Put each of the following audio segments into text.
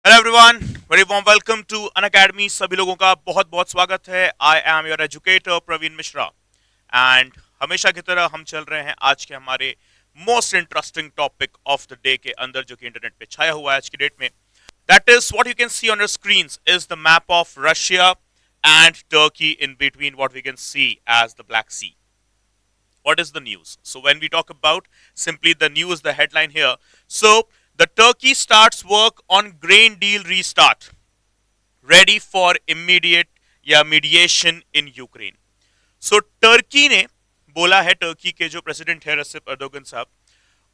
Hello everyone, very warm welcome to Unacademy. सभी लोगों का बहुत बहुत स्वागत है। I am your educator Praveen Mishra and हमेशा की तरह हम चल रहे हैं आज के हमारे most interesting topic of the day के अंदर, जो कि इंटरनेट पे छाया हुआ है आज की डेट में। That is what you can see on your screens is the map of Russia and Turkey in between what we can see as the Black Sea. What is the news? So when we talk about simply the news, the headline here. So the Turkey starts work on grain deal restart, ready for immediate या mediation in Ukraine. So Turkey ने बोला है, Turkey के जो president है रेसिप Erdogan साहब,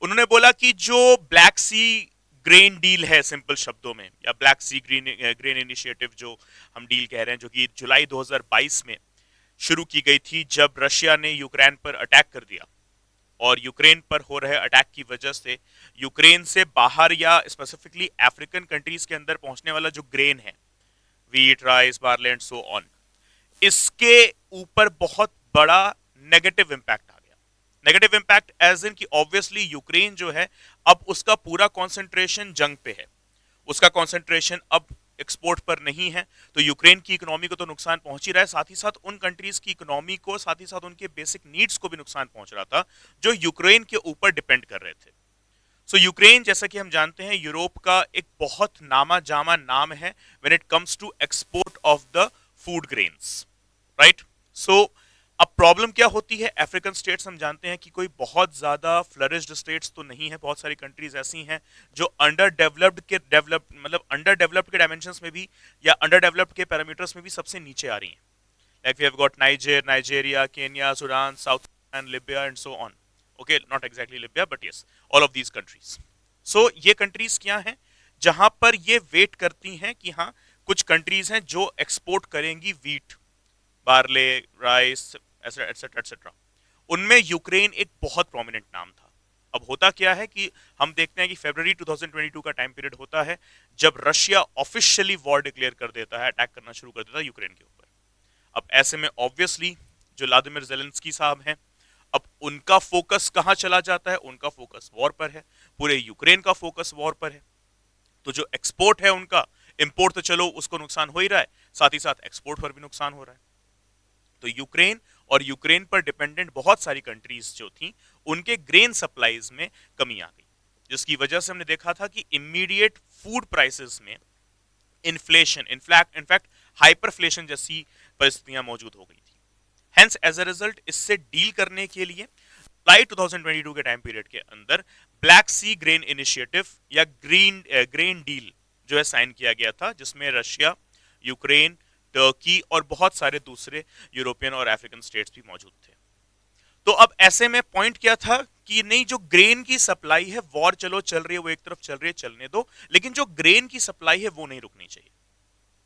उन्होंने बोला कि जो ब्लैक सी ग्रेन डील है, सिंपल शब्दों में, या ब्लैक सी ग्रेन इनिशिएटिव जो हम डील कह रहे हैं, जो कि जुलाई 2022 में शुरू की गई थी जब रशिया ने यूक्रेन पर अटैक कर दिया। और यूक्रेन पर हो रहे अटैक की वजह से यूक्रेन से बाहर या स्पेसिफिकली अफ्रीकन कंट्रीज के अंदर पहुंचने वाला जो ग्रेन है, wheat, rice, barley and so on, इसके ऊपर बहुत बड़ा नेगेटिव इंपैक्ट आ गया। नेगेटिव इंपैक्ट एज इन कि ऑब्वियसली यूक्रेन जो है, अब उसका पूरा कंसंट्रेशन जंग पे है, उसका कंसंट्रेशन अब एक्सपोर्ट पर नहीं है। तो यूक्रेन की इकोनॉमी को तो नुकसान पहुंच ही रहा है, साथ ही साथ उन कंट्रीज की इकोनॉमी को, साथ ही साथ उनके बेसिक नीड्स को भी नुकसान पहुंच रहा था जो यूक्रेन के ऊपर डिपेंड कर रहे थे। सो यूक्रेन, जैसा कि हम जानते हैं, यूरोप का एक बहुत नामा जामा नाम है when it comes to export of the food grains, right. So अब प्रॉब्लम क्या होती है, अफ्रीकन स्टेट्स हम जानते हैं कि कोई बहुत ज्यादा फ्लरिश्ड स्टेट्स तो नहीं है, बहुत सारी कंट्रीज ऐसी हैं जो अंडर डेवलप्ड के डायमेंशंस में भी या अंडर डेवलप्ड के पैरामीटर्स में भी सबसे नीचे आ रही हैं। Like we have got Nigeria, Kenya, Sudan, south and Libya and so on. Okay, not exactly Libya but yes, all of these countries. So ये कंट्रीज क्या हैं जहां पर ये वेट करती हैं कि हाँ, कुछ कंट्रीज हैं जो एक्सपोर्ट करेंगी wheat, barley, rice, etcetera etcetera. उनमें यूक्रेन एक बहुत प्रोमिनेंट नाम था। अब होता क्या है कि हम देखते हैं कि फरवरी 2022 का टाइम पीरियड होता है जब रशिया ऑफिशियली वॉर डिक्लेयर कर देता है, अटैक करना शुरू कर देता है यूक्रेन के ऊपर। अब ऐसे में ऑब्वियसली जो व्लादिमीर ज़ेलेंस्की साहब हैं, अब उनका फोकस कहां चला जाता है? उनका फोकस वॉर पर है, पूरे यूक्रेन का फोकस वॉर पर है। तो जो एक्सपोर्ट है उनका, इंपोर्ट तो चलो उसको नुकसान हो ही रहा है, साथ ही साथ एक्सपोर्ट पर भी नुकसान हो रहा है। तो यूक्रेन और यूक्रेन पर डिपेंडेंट बहुत सारी कंट्रीज जो थी, उनके ग्रेन सप्लाईज में कमी आ गई, जिसकी वजह से हमने देखा था कि इमीडिएट फूड प्राइसेस में इन्फ्लेशन, इनफैक्ट हाइपरफ्लेशन जैसी परिस्थितियां मौजूद हो गई थी। हेंस एज अ रिजल्ट, इससे डील करने के लिए जुलाई 2022 के टाइम पीरियड के अंदर ब्लैक सी ग्रेन इनिशिएटिव या ग्रेन डील जो है साइन किया गया था, जिसमें रशिया, यूक्रेन, टर्की और बहुत सारे दूसरे यूरोपियन और अफ्रीकन स्टेट्स भी मौजूद थे। तो अब ऐसे में पॉइंट क्या था कि नहीं, जो ग्रेन की सप्लाई है, वॉर चलो चल रही है, वो एक तरफ चल रही है, चलने दो, लेकिन जो ग्रेन की सप्लाई है वो नहीं रुकनी चाहिए,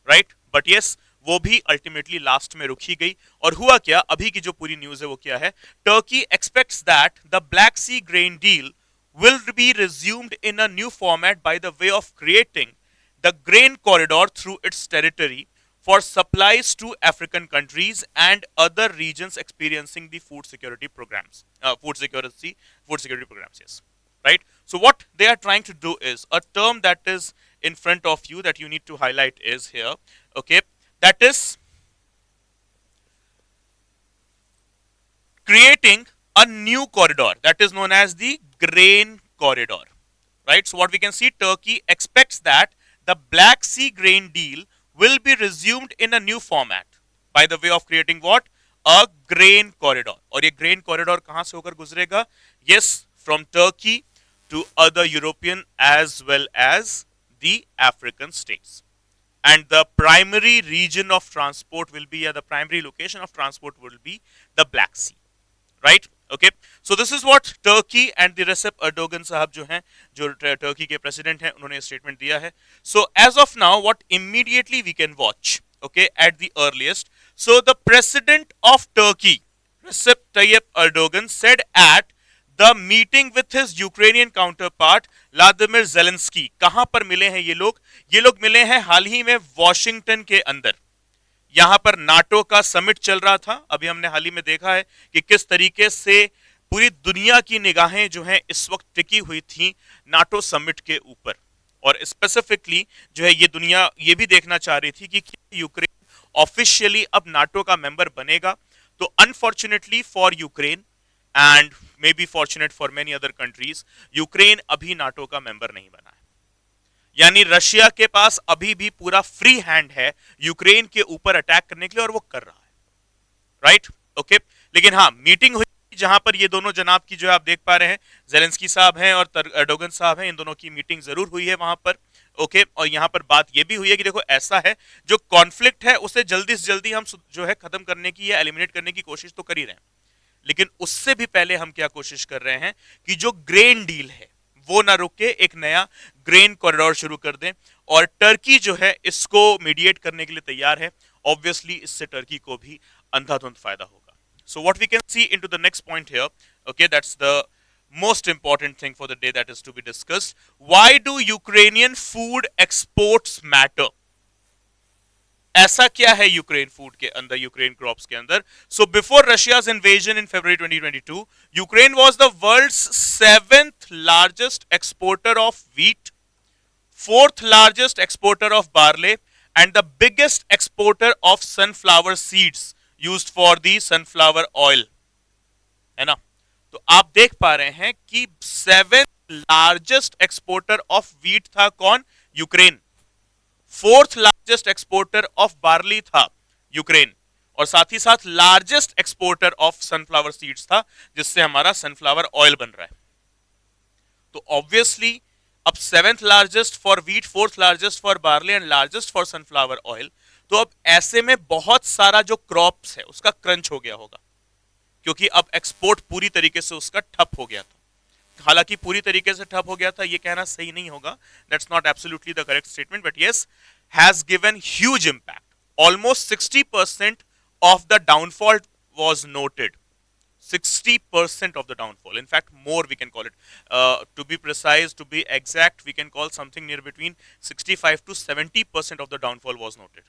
राइट। बट यस, वो भी अल्टीमेटली लास्ट में रुक ही गई। और हुआ क्या, अभी की जो पूरी न्यूज है वो क्या है, Turkey expects that the Black Sea grain deal will be resumed in a new format by the way of creating the grain corridor through its territory for supplies to African countries and other regions experiencing the food security programs. Food security programs, yes. Right? So what they are trying to do is, a term that is in front of you that you need to highlight is here, okay, that is creating a new corridor that is known as the grain corridor, right? So what we can see, Turkey expects that the Black Sea grain deal will be resumed in a new format by the way of creating what? A grain corridor. और ये grain corridor कहां से होकर गुजरेगा? Yes, from Turkey to other European as well as the African states. And the primary region of transport will be, the primary location of transport will be the Black Sea. Right, okay. So this is what Turkey and the Recep Erdogan साहब जो हैं, जो Turkey के president हैं, उन्होंने statement दिया है। So as of now what immediately we can watch, okay, at the earliest, so the president of Turkey Recep Tayyip Erdogan said at the meeting with his Ukrainian counterpart Vladimir Zelensky. कहां पर मिले हैं ये लोग? ये लोग मिले हैं हाल ही में वॉशिंगटन के अंदर। यहां पर नाटो का समिट चल रहा था। अभी हमने हाल ही में देखा है कि किस तरीके से पूरी दुनिया की निगाहें जो हैं इस वक्त टिकी हुई थी नाटो समिट के ऊपर। और स्पेसिफिकली जो है ये दुनिया ये भी देखना चाह रही थी कि क्या यूक्रेन ऑफिशियली अब नाटो का मेंबर बनेगा। तो unfortunately for Ukraine and may be fortunate for many other countries, Ukraine अभी नाटो का मेंबर नहीं बना है। यानी रशिया के पास अभी भी पूरा फ्री हैंड है यूक्रेन के ऊपर अटैक करने के लिए और वो कर रहा है, राइट ओके। लेकिन हाँ, मीटिंग हुई जहां पर ये दोनों जनाब की जो है आप देख पा रहे हैं, जेलेंस्की साहब हैं और एर्डोगन साहब हैं, इन दोनों की मीटिंग जरूर हुई है वहां पर, ओके। और यहां पर बात ये भी हुई है कि देखो ऐसा है, जो कॉन्फ्लिक्ट है उसे जल्दी से जल्दी हम जो है खत्म करने की या एलिमिनेट करने की कोशिश तो कर ही रहे हैं, लेकिन उससे भी पहले हम क्या कोशिश कर रहे हैं कि जो ग्रेन डील है वो ना रुके, एक नया ग्रेन कॉरिडोर शुरू कर दें। और टर्की जो है इसको मीडिएट करने के लिए तैयार है। ऑब्वियसली इससे टर्की को भी अंधाधुंध फायदा होगा। So what we can see into the next point here, okay, that's the most important thing for the day that is to be discussed. Why do Ukrainian food exports matter? ऐसा क्या है Ukraine food के अंदर, Ukraine crops के अंदर? So before Russia's invasion in February 2022, Ukraine was the world's 7th largest exporter of wheat, 4th largest exporter of barley and the biggest exporter of sunflower seeds used for the sunflower oil, है ना। तो आप देख पा रहे हैं कि 7th largest exporter of wheat था कौन? Ukraine. 4th largest exporter of barley था यूक्रेन, और साथ ही साथ largest exporter of sunflower seeds था, जिससे हमारा सनफ्लावर ऑयल बन रहा है। तो ऑब्वियसली अब 7th largest for wheat, 4th largest for barley and largest for sunflower oil, तो अब ऐसे में बहुत सारा जो क्रॉप्स है उसका क्रंच हो गया होगा, क्योंकि अब एक्सपोर्ट पूरी तरीके से उसका ठप हो गया था। हालांकि पूरी तरीके से ठप हो गया था ये कहना सही नहीं होगा, that's not absolutely the correct statement, but yes, has given huge impact. Almost 60% of the downfall was noted, 60% of the downfall, in fact more we can call it, to be precise, to be exact, we can call something near between 65 to 70% of the downfall was noted,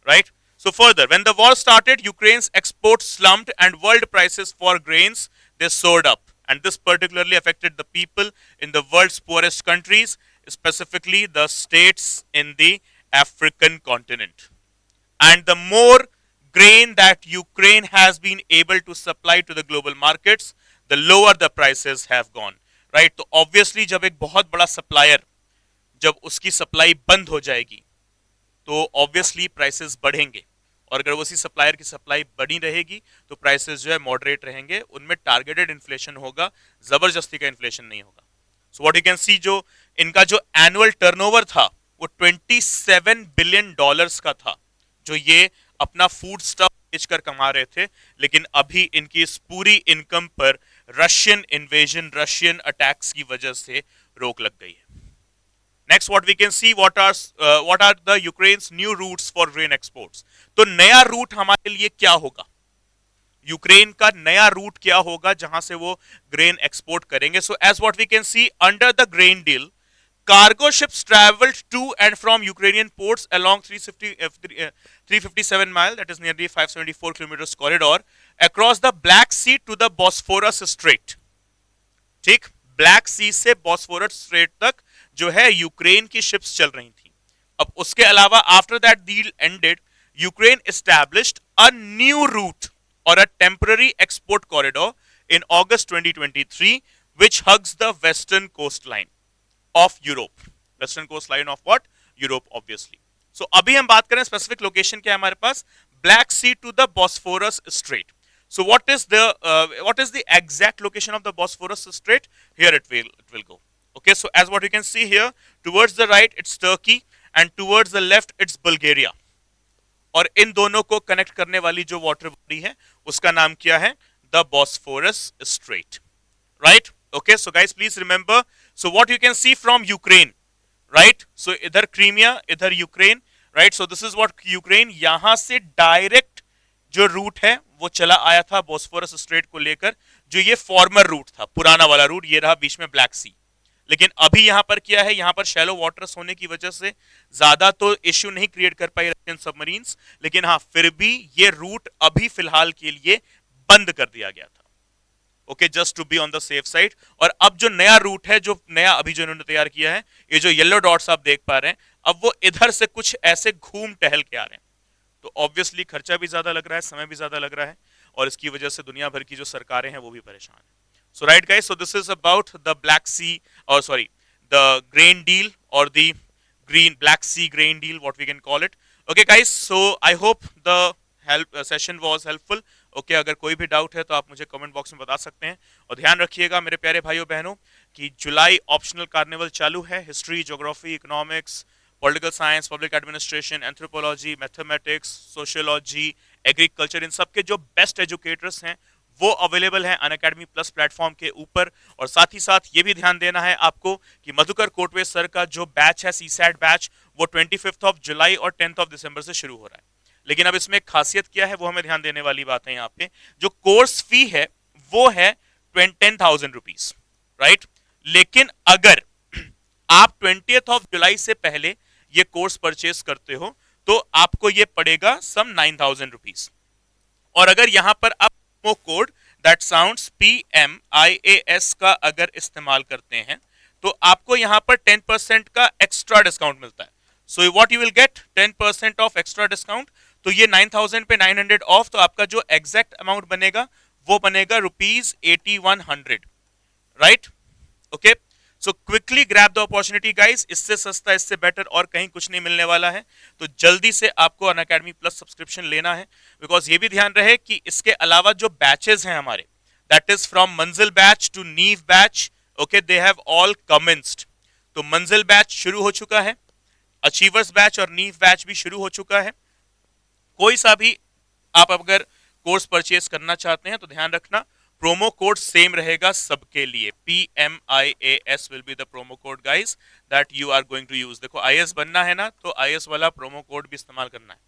right? So further, when the war started, Ukraine's exports slumped and world prices for grains, they soared up, and this particularly affected the people in the world's poorest countries, specifically the states in the African continent. And the more grain that Ukraine has been able to supply to the global markets, the lower the prices have gone, right? तो obviously जब एक बहुत बड़ा supplier, जब उसकी supply बंद हो जाएगी तो ऑब्वियसली प्राइसेस बढ़ेंगे, और अगर उसी सप्लायर की सप्लाई बनी रहेगी तो प्राइसेस जो है मॉडरेट रहेंगे, उनमें टारगेटेड इन्फ्लेशन होगा, जबरदस्ती का इन्फ्लेशन नहीं होगा। सो व्हाट यू कैन सी, जो इनका जो एनुअल टर्नओवर था वो $27 बिलियन का था, जो ये अपना फूड स्टफ बेचकर कमा रहे थे। लेकिन अभी इनकी इस पूरी इनकम पर रशियन इन्वेजन, रशियन अटैक्स की वजह से रोक लग गई है। Next, what we can see, what are the Ukraine's new routes for grain exports? तो नया रूट हमारे लिए क्या होगा? यूक्रेन का नया रूट क्या होगा जहां से वो ग्रेन एक्सपोर्ट करेंगे? So as what we can see, under the grain deal, cargo ships traveled to and from Ukrainian ports along 357 mile, that is nearly 574 kilometers corridor, across the Black Sea to the Bosphorus Strait. ठीक, black सी से Bosphorus straight तक जो है Ukraine की ships चल रही थी। अब उसके अलावा after that deal ended, Ukraine established a new route और a temporary export corridor in August 2023 which hugs the western coast line of Europe. Western coast line of what? Europe, obviously. So अभी हम बात करें specific location क्या है हमारे पास, Black Sea to the Bosphorus Strait. So what is the exact location of the Bosphorus Strait? Here it will go. Okay, so as what you can see here, towards the right it's Turkey and towards the left it's Bulgaria. और इन दोनों को connect करने वाली जो water body है उसका नाम क्या है? The Bosphorus Strait. Right? Okay, so guys please remember. So what you can see from Ukraine, right? So इधर क्रीमिया, इधर Ukraine, right? So this is what Ukraine, यहां से डायरेक्ट जो रूट है वो चला आया था बॉस्फोरस स्ट्रेट को लेकर, जो ये फॉर्मर रूट था, पुराना वाला रूट, ये रहा बीच में ब्लैक सी। लेकिन अभी यहां पर क्या है, यहां पर शैलो वाटर्स होने की वजह से ज्यादा तो इश्यू नहीं क्रिएट कर पाई रशियन सबमरीन्स, लेकिन हाँ फिर भी ये रूट अभी फिलहाल के लिए बंद कर दिया गया था। Okay, just to be on the safe side. और अब जो नया रूट है, जो नया अभी जो इन्होंने तैयार किया है, ये जो येलो डॉट्स आप देख पा रहे हैं, अब वो इधर से कुछ ऐसे घूम टहल के आ रहे हैं। तो ऑब्वियसली खर्चा भी ज्यादा लग रहा है, समय भी ज्यादा लग रहा है, और इसकी वजह से दुनिया भर की जो सरकारें हैं वो भी परेशान है। So right guys, so this is about the Black Sea, और सॉरी, द ग्रेन डील, और the green black sea grain deal, what we can call it. Okay guys, so I hope the session was helpful. Okay, अगर कोई भी doubt है तो आप मुझे comment box में बता सकते हैं। और ध्यान रखिएगा मेरे प्यारे भाइयों बहनों कि जुलाई ऑप्शनल कार्निवल चालू है। History, geography, economics, political science, public administration, anthropology, mathematics, sociology, agriculture, इन सब के जो बेस्ट एजुकेटर्स हैं वो अवेलेबल है अनअकैडमी प्लस प्लेटफॉर्म के ऊपर। और साथ ही साथ ये भी ध्यान देना है आपको कि मधुकर कोटवे सर का जो बैच है, सीसैट बैच, वो 25 ऑफ जुलाई और 10 ऑफ दिसंबर से शुरू हो रहा है। लेकिन अब इसमें खासियत क्या है वो हमें ध्यान देने वाली बात है। यहाँ पे जो कोर्स फी है वो है 10,000 रुपीज, राइट। लेकिन अगर आप 20 ऑफ जुलाई से पहले ये कोर्स परचेस करते हो तो आपको ये पड़ेगा सम 9,000 रुपीज। और अगर यहां पर आप कोड दैट साउंड्स PMIAS का अगर इस्तेमाल करते हैं तो आपको यहां पर 10% का एक्स्ट्रा डिस्काउंट मिलता है। So what you will get 10% of extra discount. तो ये 9,000 पे 900 ऑफ, तो आपका जो एग्जैक्ट अमाउंट बनेगा वो बनेगा ₹8100, right. Okay, so quickly grab the opportunity guys, इससे सस्ता, इससे बेटर और कहीं कुछ नहीं मिलने वाला है। तो जल्दी से आपको अनअकैडमी प्लस सब्सक्रिप्शन लेना है। बिकॉज ये भी ध्यान रहे कि इसके अलावा जो बैचेस हैं हमारे, दैट इज फ्रॉम मंजिल बैच टू नीव batch, okay, they have all commenced. तो मंजिल बैच शुरू हो चुका है, अचीवर्स बैच और नीव बैच भी शुरू हो चुका है। कोई सा भी आप अगर कोर्स परचेज करना चाहते हैं तो ध्यान रखना प्रोमो कोड सेम रहेगा सबके लिए। PMIAS will be the promo code guys that you are going to use. देखो IAS बनना है ना, तो IAS वाला प्रोमो कोड भी इस्तेमाल करना है,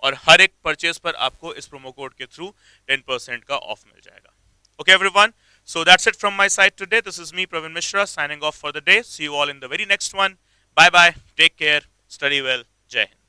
और हर एक परचेज पर आपको इस प्रोमो कोड के थ्रू 10% का ऑफ मिल जाएगा। Okay everyone, so that's it from my side today. This is me, Praveen Mishra, signing off for the day. See you all in the very next one. Bye bye, take care, study well, Jai Hind.